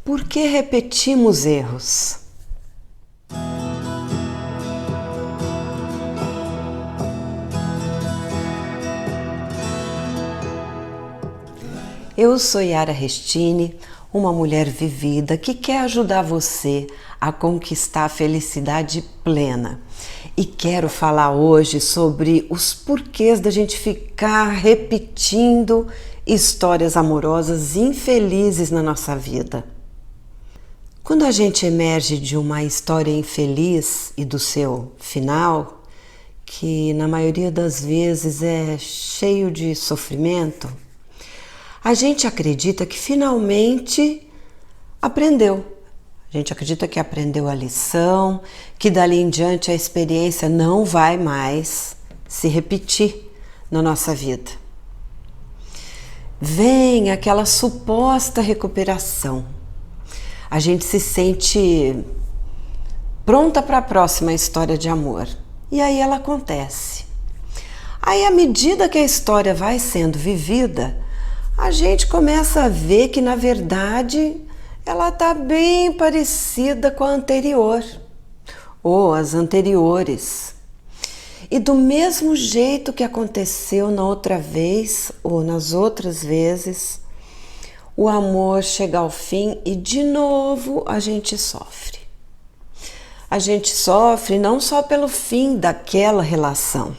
Por que repetimos erros? Eu sou Yara Restini, uma mulher vivida que quer ajudar você a conquistar a felicidade plena. E quero falar hoje sobre os porquês da gente ficar repetindo histórias amorosas infelizes na nossa vida. Quando a gente emerge de uma história infeliz e do seu final, que na maioria das vezes é cheio de sofrimento, a gente acredita que finalmente aprendeu. A gente acredita que aprendeu a lição, que dali em diante a experiência não vai mais se repetir na nossa vida. Vem aquela suposta recuperação. A gente se sente pronta para a próxima história de amor. E aí ela acontece. Aí, à medida que a história vai sendo vivida, a gente começa a ver que, na verdade, ela está bem parecida com a anterior, ou as anteriores. E do mesmo jeito que aconteceu na outra vez, ou nas outras vezes, o amor chega ao fim e de novo a gente sofre. A gente sofre não só pelo fim daquela relação.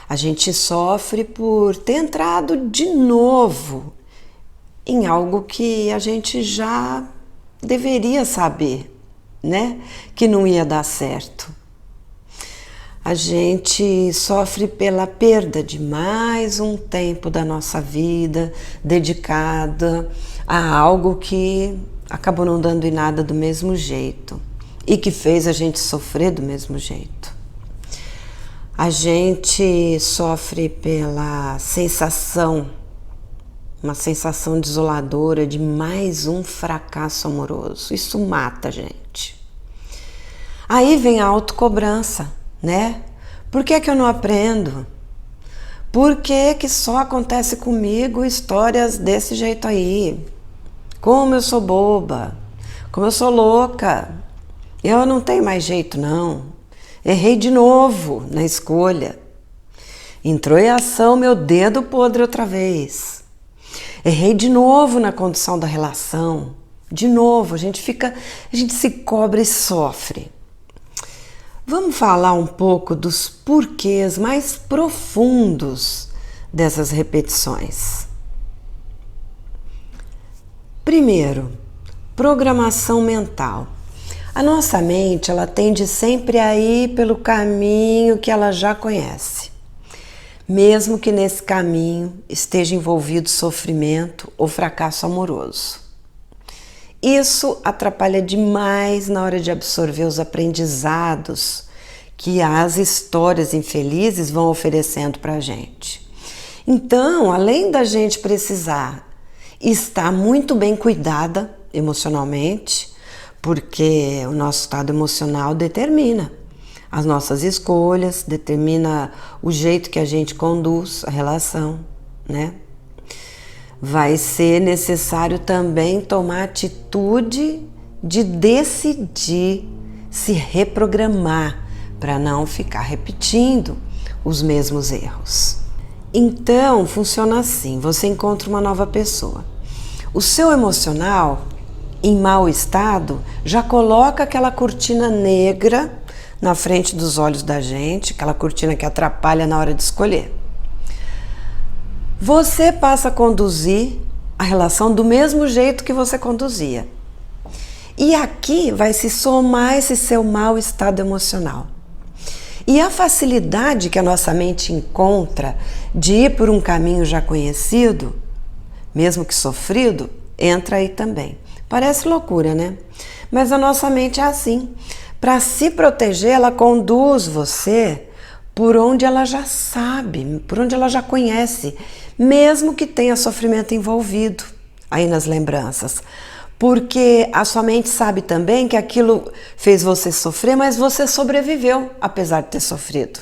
A gente sofre por ter entrado de novo em algo que a gente já deveria saber, né? Que não ia dar certo. A gente sofre pela perda de mais um tempo da nossa vida dedicada a algo que acabou não dando em nada do mesmo jeito e que fez a gente sofrer do mesmo jeito. A gente sofre pela sensação, uma sensação desoladora de mais um fracasso amoroso. Isso mata a gente. Aí vem a autocobrança, né? Por que que eu não aprendo? Por que que só acontece comigo histórias desse jeito aí? Como eu sou boba, como eu sou louca. Eu não tenho mais jeito não. Errei de novo na escolha. Entrou em ação meu dedo podre outra vez. Errei de novo na condução da relação. De novo, a gente se cobra e sofre. Vamos falar um pouco dos porquês mais profundos dessas repetições. Primeiro, programação mental. A nossa mente, ela tende sempre a ir pelo caminho que ela já conhece, mesmo que nesse caminho esteja envolvido sofrimento ou fracasso amoroso. Isso atrapalha demais na hora de absorver os aprendizados que as histórias infelizes vão oferecendo para a gente. Então, além da gente precisar estar muito bem cuidada emocionalmente, porque o nosso estado emocional determina as nossas escolhas, determina o jeito que a gente conduz a relação, né? Vai ser necessário também tomar atitude de decidir se reprogramar para não ficar repetindo os mesmos erros. Então, funciona assim, você encontra uma nova pessoa. O seu emocional, em mau estado, já coloca aquela cortina negra na frente dos olhos da gente, aquela cortina que atrapalha na hora de escolher. Você passa a conduzir a relação do mesmo jeito que você conduzia. E aqui vai se somar esse seu mau estado emocional. E a facilidade que a nossa mente encontra de ir por um caminho já conhecido, mesmo que sofrido, entra aí também. Parece loucura, né? Mas a nossa mente é assim. Para se proteger, ela conduz você por onde ela já sabe, por onde ela já conhece, mesmo que tenha sofrimento envolvido aí nas lembranças. Porque a sua mente sabe também que aquilo fez você sofrer, mas você sobreviveu, apesar de ter sofrido.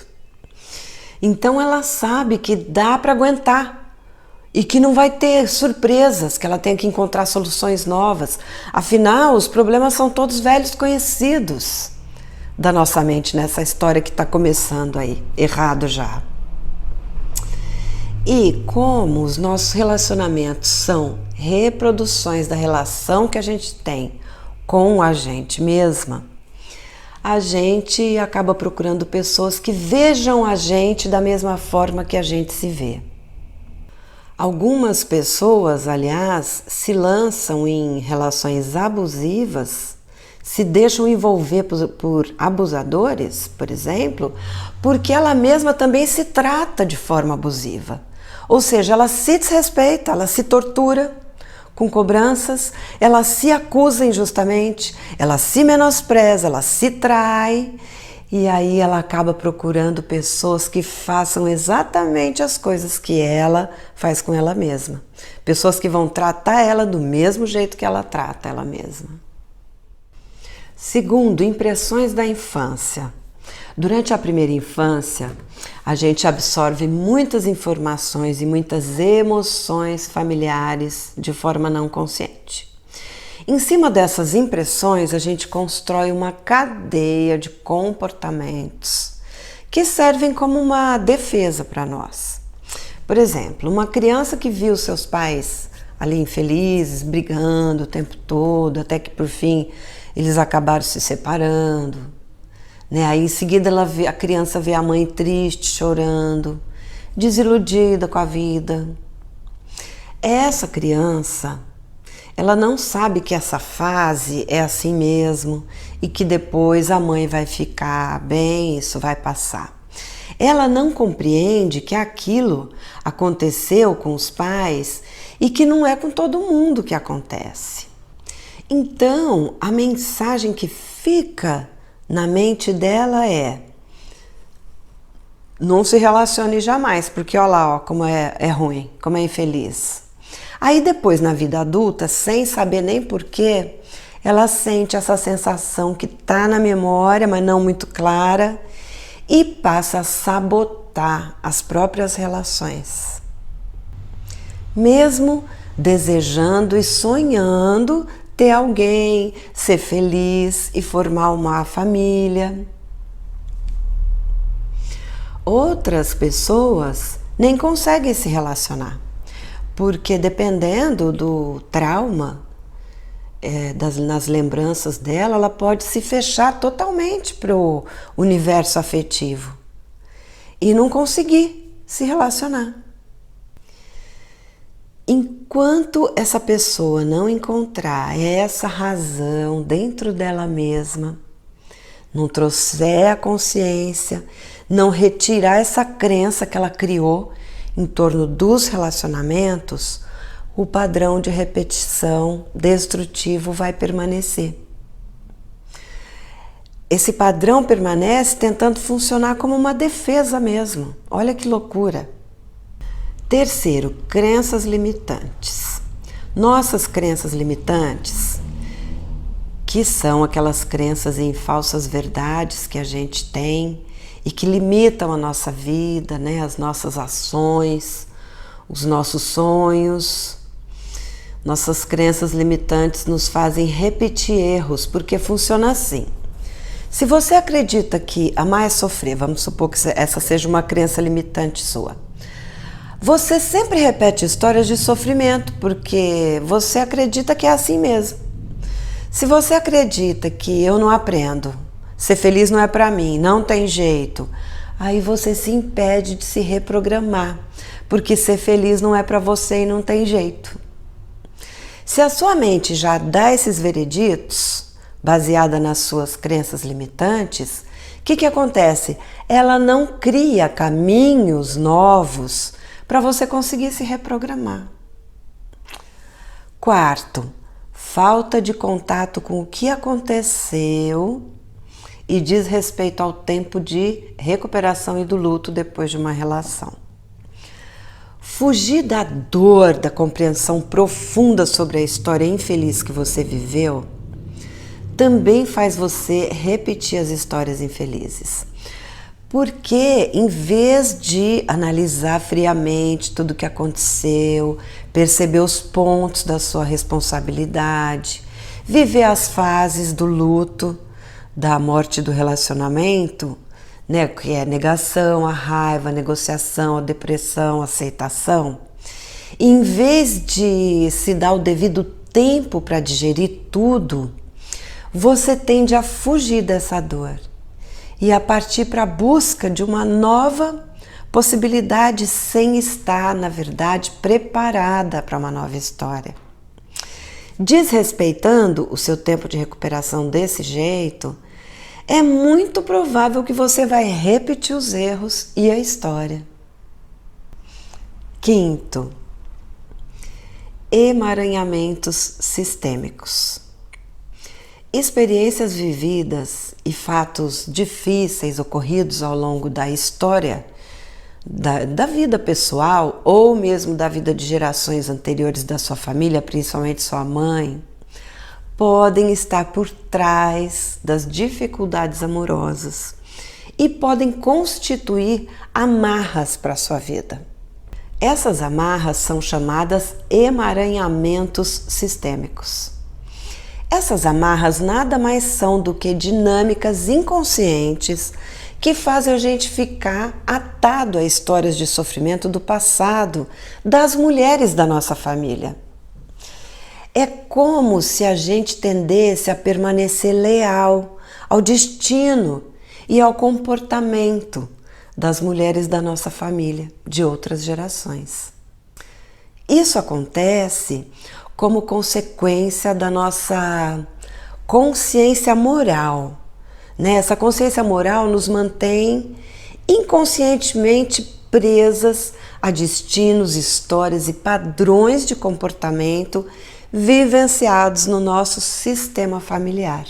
Então ela sabe que dá para aguentar e que não vai ter surpresas, que ela tem que encontrar soluções novas. Afinal, os problemas são todos velhos conhecidos da nossa mente nessa história que está começando aí, errado já. E como os nossos relacionamentos são reproduções da relação que a gente tem com a gente mesma, a gente acaba procurando pessoas que vejam a gente da mesma forma que a gente se vê. Algumas pessoas, aliás, se lançam em relações abusivas, se deixam envolver por abusadores, por exemplo, porque ela mesma também se trata de forma abusiva. Ou seja, ela se desrespeita, ela se tortura com cobranças, ela se acusa injustamente, ela se menospreza, ela se trai, e aí ela acaba procurando pessoas que façam exatamente as coisas que ela faz com ela mesma. Pessoas que vão tratar ela do mesmo jeito que ela trata ela mesma. Segundo, impressões da infância. Durante a primeira infância, a gente absorve muitas informações e muitas emoções familiares de forma não consciente. Em cima dessas impressões, a gente constrói uma cadeia de comportamentos que servem como uma defesa para nós. Por exemplo, uma criança que viu seus pais ali infelizes, brigando o tempo todo, até que por fim eles acabaram se separando. Aí em seguida a criança vê a mãe triste, chorando, desiludida com a vida. Essa criança, ela não sabe que essa fase é assim mesmo e que depois a mãe vai ficar bem, isso vai passar. Ela não compreende que aquilo aconteceu com os pais e que não é com todo mundo que acontece. Então, a mensagem que fica na mente dela é: não se relacione jamais, porque olha lá, como é ruim, como é infeliz. Aí depois, na vida adulta, sem saber nem porquê, ela sente essa sensação que está na memória, mas não muito clara, e passa a sabotar as próprias relações. Mesmo desejando e sonhando ter alguém, ser feliz e formar uma família. Outras pessoas nem conseguem se relacionar, porque dependendo do trauma, nas lembranças dela, ela pode se fechar totalmente para o universo afetivo e não conseguir se relacionar. Enquanto essa pessoa não encontrar essa razão dentro dela mesma, não trouxer a consciência, não retirar essa crença que ela criou em torno dos relacionamentos, o padrão de repetição destrutivo vai permanecer. Esse padrão permanece tentando funcionar como uma defesa mesmo. Olha que loucura! Terceiro, crenças limitantes. Nossas crenças limitantes, que são aquelas crenças em falsas verdades que a gente tem e que limitam a nossa vida, as nossas ações, os nossos sonhos. Nossas crenças limitantes nos fazem repetir erros, porque funciona assim. Se você acredita que amar é sofrer, vamos supor que essa seja uma crença limitante sua, você sempre repete histórias de sofrimento, porque você acredita que é assim mesmo. Se você acredita que eu não aprendo, ser feliz não é para mim, não tem jeito, aí você se impede de se reprogramar, porque ser feliz não é para você e não tem jeito. Se a sua mente já dá esses vereditos, baseada nas suas crenças limitantes, o que acontece? Ela não cria caminhos novos para você conseguir se reprogramar. Quarto, falta de contato com o que aconteceu e diz respeito ao tempo de recuperação e do luto depois de uma relação. Fugir da dor, da compreensão profunda sobre a história infeliz que você viveu, também faz você repetir as histórias infelizes. Porque, em vez de analisar friamente tudo o que aconteceu, perceber os pontos da sua responsabilidade, viver as fases do luto, da morte do relacionamento, né, que é negação, a raiva, a negociação, a depressão, a aceitação, em vez de se dar o devido tempo para digerir tudo, você tende a fugir dessa dor e a partir para a busca de uma nova possibilidade sem estar, na verdade, preparada para uma nova história. Desrespeitando o seu tempo de recuperação desse jeito, é muito provável que você vai repetir os erros e a história. Quinto, emaranhamentos sistêmicos. Experiências vividas e fatos difíceis ocorridos ao longo da história da vida pessoal ou mesmo da vida de gerações anteriores da sua família, principalmente sua mãe, podem estar por trás das dificuldades amorosas e podem constituir amarras para a sua vida. Essas amarras são chamadas emaranhamentos sistêmicos. Essas amarras nada mais são do que dinâmicas inconscientes que fazem a gente ficar atado a histórias de sofrimento do passado das mulheres da nossa família. É como se a gente tendesse a permanecer leal ao destino e ao comportamento das mulheres da nossa família, de outras gerações. Isso acontece como consequência da nossa consciência moral, né? Essa consciência moral nos mantém inconscientemente presas a destinos, histórias e padrões de comportamento vivenciados no nosso sistema familiar.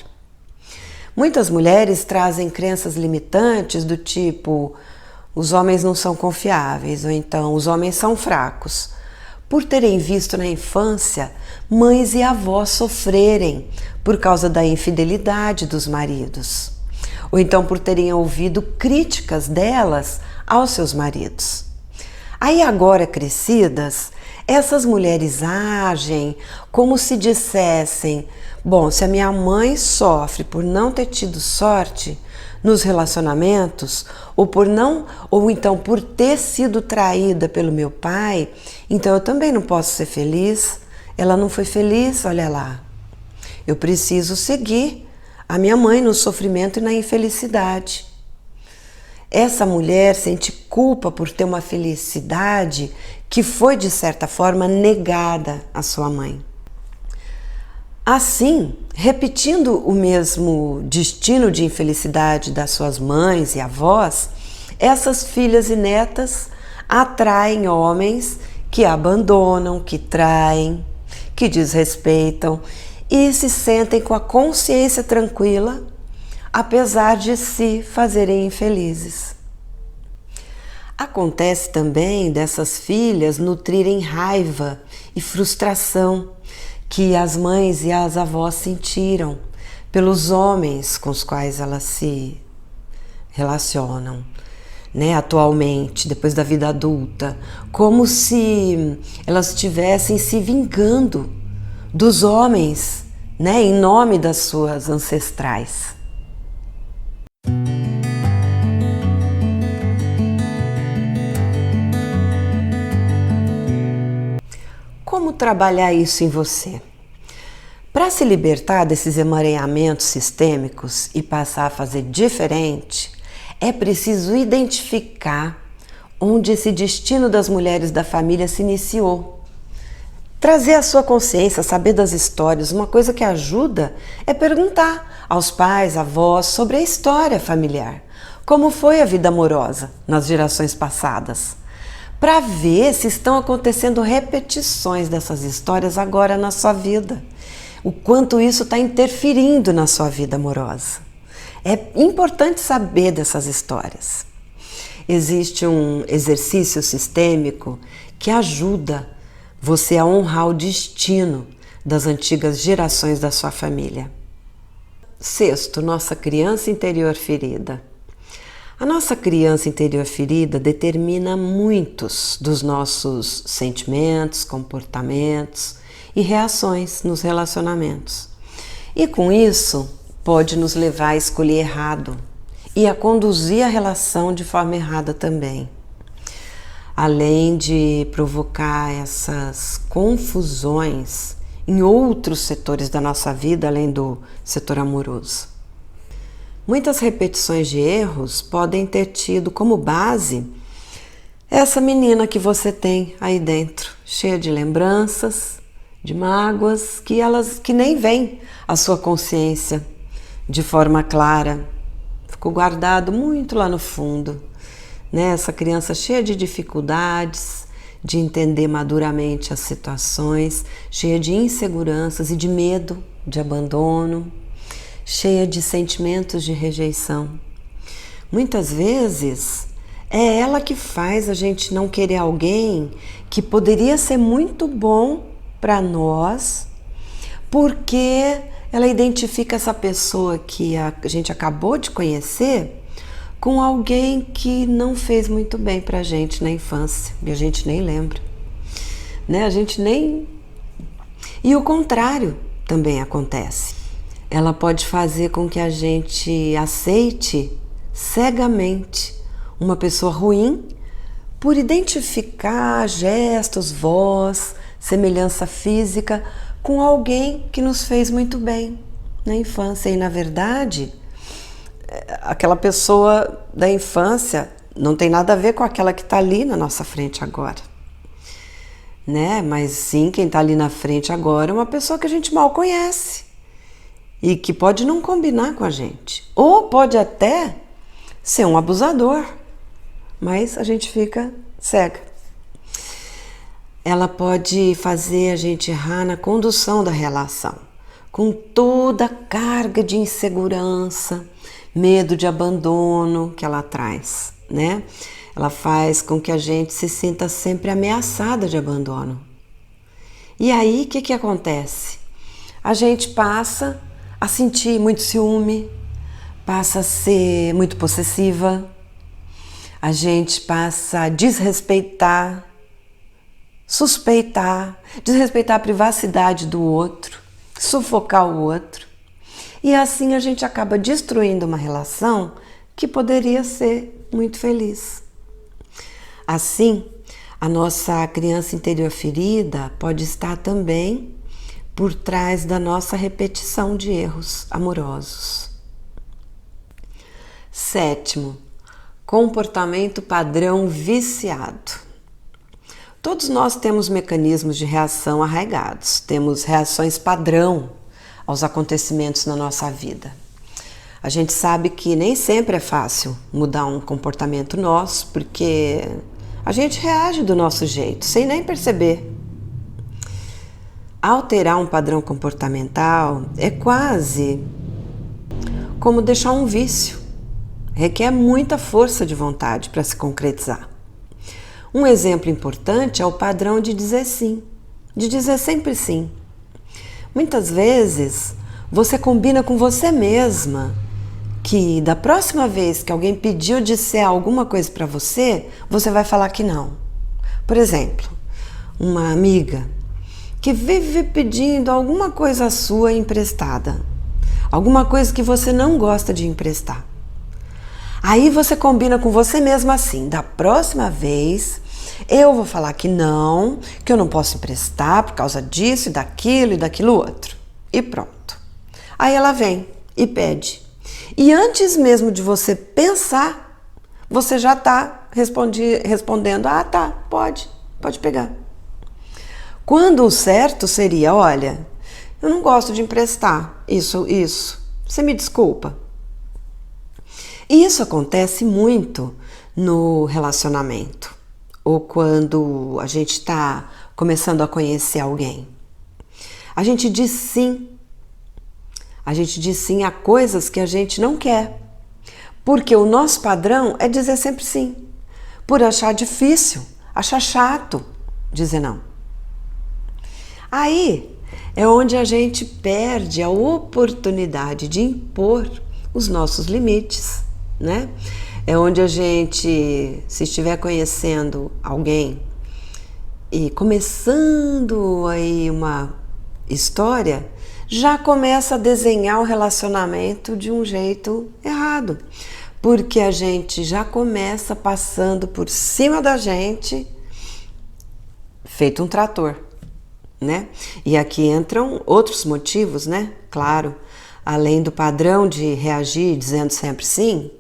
Muitas mulheres trazem crenças limitantes do tipo: os homens não são confiáveis, ou então os homens são fracos, por terem visto na infância mães e avós sofrerem por causa da infidelidade dos maridos, ou então por terem ouvido críticas delas aos seus maridos. Aí agora crescidas, essas mulheres agem como se dissessem: bom, se a minha mãe sofre por não ter tido sorte nos relacionamentos, ou então por ter sido traída pelo meu pai, então eu também não posso ser feliz. Ela não foi feliz, olha lá. Eu preciso seguir a minha mãe no sofrimento e na infelicidade. Essa mulher sente culpa por ter uma felicidade que foi, de certa forma, negada à sua mãe. Assim, repetindo o mesmo destino de infelicidade das suas mães e avós, essas filhas e netas atraem homens que abandonam, que traem, que desrespeitam e se sentem com a consciência tranquila, apesar de se fazerem infelizes. Acontece também dessas filhas nutrirem raiva e frustração que as mães e as avós sentiram pelos homens com os quais elas se relacionam, né, atualmente, depois da vida adulta, como se elas estivessem se vingando dos homens, né, em nome das suas ancestrais. Como trabalhar isso em você? Para se libertar desses emaranhamentos sistêmicos e passar a fazer diferente, é preciso identificar onde esse destino das mulheres da família se iniciou. Trazer a sua consciência, saber das histórias. Uma coisa que ajuda é perguntar aos pais, avós sobre a história familiar. Como foi a vida amorosa nas gerações passadas? Para ver se estão acontecendo repetições dessas histórias agora na sua vida. O quanto isso está interferindo na sua vida amorosa. É importante saber dessas histórias. Existe um exercício sistêmico que ajuda você a honrar o destino das antigas gerações da sua família. Sexto, nossa criança interior ferida. A nossa criança interior ferida determina muitos dos nossos sentimentos, comportamentos e reações nos relacionamentos. E com isso, pode nos levar a escolher errado e a conduzir a relação de forma errada também. Além de provocar essas confusões em outros setores da nossa vida, além do setor amoroso. Muitas repetições de erros podem ter tido como base essa menina que você tem aí dentro, cheia de lembranças, de mágoas, que nem vêm à sua consciência de forma clara. Ficou guardado muito lá no fundo, né? Essa criança cheia de dificuldades, de entender maduramente as situações, cheia de inseguranças e de medo, de abandono, cheia de sentimentos de rejeição. Muitas vezes é ela que faz a gente não querer alguém que poderia ser muito bom para nós, porque ela identifica essa pessoa que a gente acabou de conhecer com alguém que não fez muito bem pra gente na infância e a gente nem lembra, né? A gente nem... E o contrário também acontece. Ela pode fazer com que a gente aceite cegamente uma pessoa ruim por identificar gestos, voz, semelhança física com alguém que nos fez muito bem na infância. E, na verdade, aquela pessoa da infância não tem nada a ver com aquela que está ali na nossa frente agora, né? Mas sim, quem está ali na frente agora é uma pessoa que a gente mal conhece e que pode não combinar com a gente, ou pode até ser um abusador, mas a gente fica cega. Ela pode fazer a gente errar na condução da relação, com toda a carga de insegurança, medo de abandono que ela traz, né? Ela faz com que a gente se sinta sempre ameaçada de abandono. E aí, o que acontece? A gente passa a sentir muito ciúme, passa a ser muito possessiva, a gente passa a desrespeitar, suspeitar, desrespeitar a privacidade do outro, sufocar o outro. E assim a gente acaba destruindo uma relação que poderia ser muito feliz. Assim, a nossa criança interior ferida pode estar também por trás da nossa repetição de erros amorosos. 7º, comportamento padrão viciado. Todos nós temos mecanismos de reação arraigados, temos reações padrão aos acontecimentos na nossa vida. A gente sabe que nem sempre é fácil mudar um comportamento nosso, porque a gente reage do nosso jeito, sem nem perceber. Alterar um padrão comportamental é quase como deixar um vício. Requer muita força de vontade para se concretizar. Um exemplo importante é o padrão de dizer sim, de dizer sempre sim. Muitas vezes você combina com você mesma que da próxima vez que alguém pediu disser alguma coisa para você, você vai falar que não. Por exemplo, uma amiga que vive pedindo alguma coisa sua emprestada, alguma coisa que você não gosta de emprestar. Aí você combina com você mesma assim, da próxima vez eu vou falar que eu não posso emprestar por causa disso e daquilo outro. E pronto. Aí ela vem e pede. E antes mesmo de você pensar, você já está respondendo, tá, pode pegar. Quando o certo seria, olha, eu não gosto de emprestar isso, você me desculpa. E isso acontece muito no relacionamento, ou quando a gente está começando a conhecer alguém. A gente diz sim a coisas que a gente não quer, porque o nosso padrão é dizer sempre sim, por achar difícil, achar chato dizer não. Aí é onde a gente perde a oportunidade de impor os nossos limites, né? É onde a gente, se estiver conhecendo alguém e começando aí uma história, já começa a desenhar o relacionamento de um jeito errado. Porque a gente já começa passando por cima da gente, feito um trator, né? E aqui entram outros motivos, né? Claro, além do padrão de reagir dizendo sempre sim,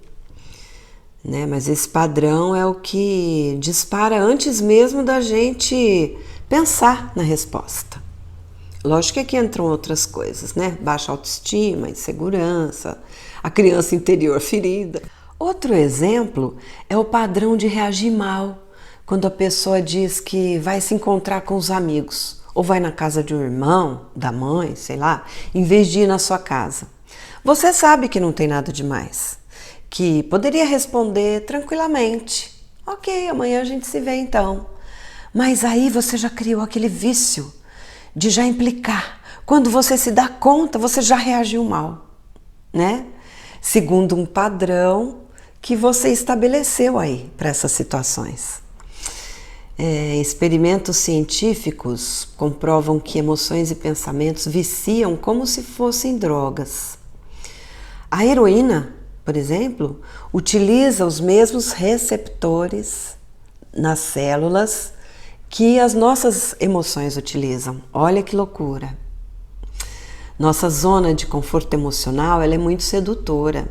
né? Mas esse padrão é o que dispara antes mesmo da gente pensar na resposta. Lógico que aqui entram outras coisas, né? Baixa autoestima, insegurança, a criança interior ferida. Outro exemplo é o padrão de reagir mal, quando a pessoa diz que vai se encontrar com os amigos, ou vai na casa de um irmão, da mãe, sei lá, em vez de ir na sua casa. Você sabe que não tem nada demais, que poderia responder tranquilamente. Ok, amanhã a gente se vê então. Mas aí você já criou aquele vício de já implicar. Quando você se dá conta, você já reagiu mal, né? Segundo um padrão que você estabeleceu aí para essas situações. Experimentos científicos comprovam que emoções e pensamentos viciam como se fossem drogas. A heroína, por exemplo, utiliza os mesmos receptores nas células que as nossas emoções utilizam. Olha que loucura! Nossa zona de conforto emocional, ela é muito sedutora.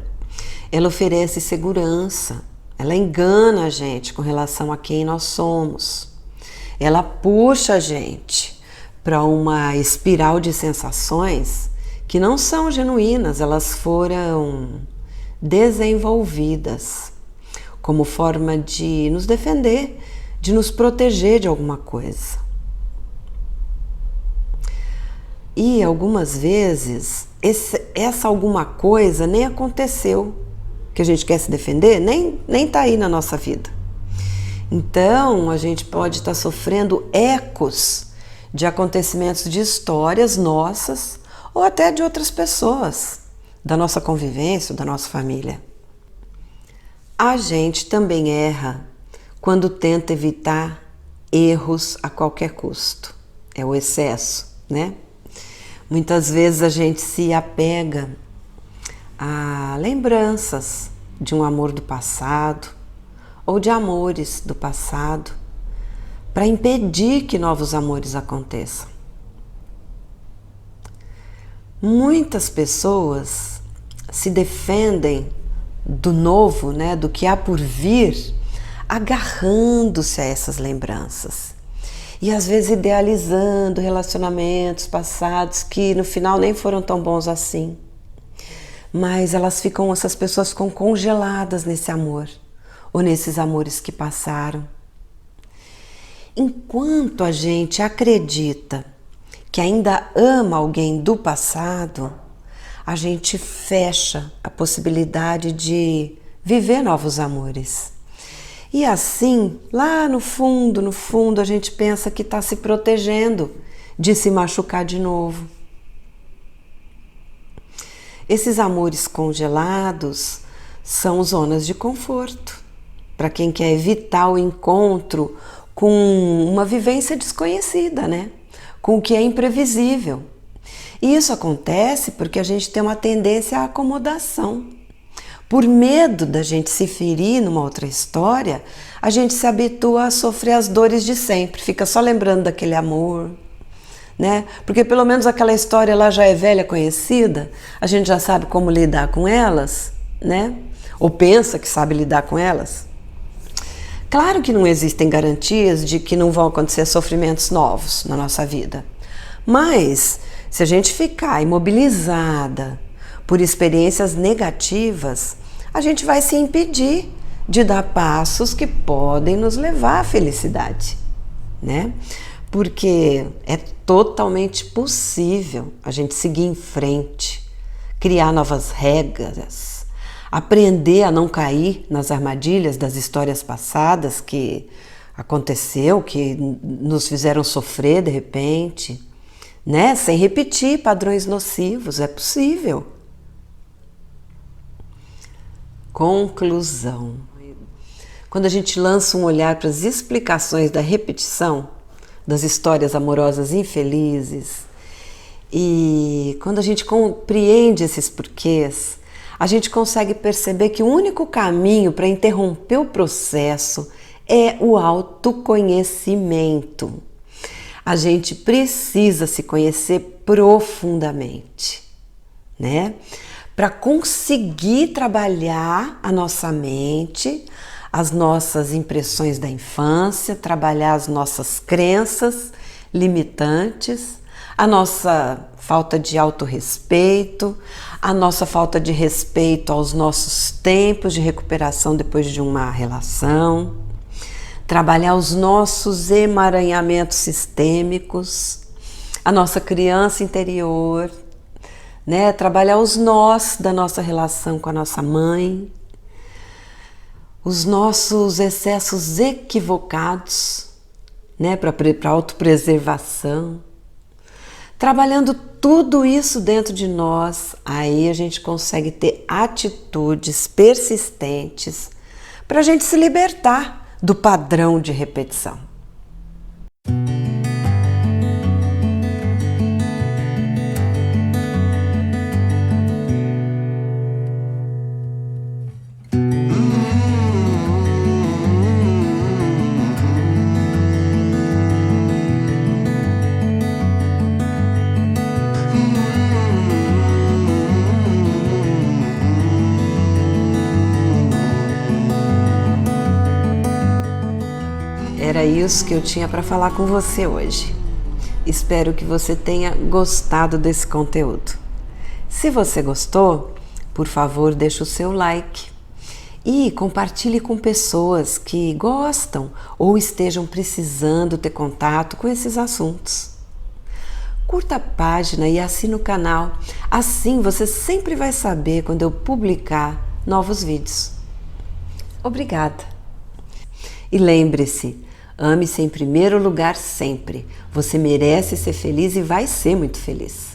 Ela oferece segurança, ela engana a gente com relação a quem nós somos. Ela puxa a gente para uma espiral de sensações que não são genuínas, elas foram desenvolvidas como forma de nos defender, de nos proteger de alguma coisa. E algumas vezes essa alguma coisa nem aconteceu, que a gente quer se defender, nem tá aí na nossa vida. Então a gente pode estar sofrendo ecos de acontecimentos de histórias nossas ou até de outras pessoas, da nossa convivência, da nossa família. A gente também erra quando tenta evitar erros a qualquer custo. É o excesso, né? Muitas vezes a gente se apega a lembranças de um amor do passado ou de amores do passado para impedir que novos amores aconteçam. Muitas pessoas se defendem do novo, né, do que há por vir, agarrando-se a essas lembranças. E às vezes idealizando relacionamentos passados que no final nem foram tão bons assim. Mas essas pessoas ficam congeladas nesse amor, ou nesses amores que passaram. Enquanto a gente acredita que ainda ama alguém do passado, a gente fecha a possibilidade de viver novos amores. E assim, lá no fundo, a gente pensa que está se protegendo de se machucar de novo. Esses amores congelados são zonas de conforto, para quem quer evitar o encontro com uma vivência desconhecida, né? Com o que é imprevisível. E isso acontece porque a gente tem uma tendência à acomodação. Por medo da gente se ferir numa outra história, a gente se habitua a sofrer as dores de sempre, fica só lembrando daquele amor, né? Porque pelo menos aquela história lá já é velha, conhecida, a gente já sabe como lidar com elas, né? Ou pensa que sabe lidar com elas. Claro que não existem garantias de que não vão acontecer sofrimentos novos na nossa vida, mas se a gente ficar imobilizada por experiências negativas, a gente vai se impedir de dar passos que podem nos levar à felicidade, né? Porque é totalmente possível a gente seguir em frente, criar novas regras, aprender a não cair nas armadilhas das histórias passadas que aconteceu, que nos fizeram sofrer de repente, né? Sem repetir padrões nocivos, é possível. Conclusão. Quando a gente lança um olhar para as explicações da repetição das histórias amorosas infelizes e quando a gente compreende esses porquês, a gente consegue perceber que o único caminho para interromper o processo é o autoconhecimento. A gente precisa se conhecer profundamente, né? Para conseguir trabalhar a nossa mente, as nossas impressões da infância, trabalhar as nossas crenças limitantes, a nossa falta de autorrespeito, a nossa falta de respeito aos nossos tempos de recuperação depois de uma relação, trabalhar os nossos emaranhamentos sistêmicos, a nossa criança interior, né? Trabalhar os nós da nossa relação com a nossa mãe, os nossos excessos equivocados, né? Para autopreservação. Trabalhando tudo isso dentro de nós, aí a gente consegue ter atitudes persistentes para a gente se libertar do padrão de repetição. Era isso que eu tinha para falar com você hoje. Espero que você tenha gostado desse conteúdo. Se você gostou, por favor, deixe o seu like e compartilhe com pessoas que gostam ou estejam precisando ter contato com esses assuntos. Curta a página e assine o canal, assim você sempre vai saber quando eu publicar novos vídeos. Obrigada! E lembre-se, ame-se em primeiro lugar sempre. Você merece ser feliz e vai ser muito feliz.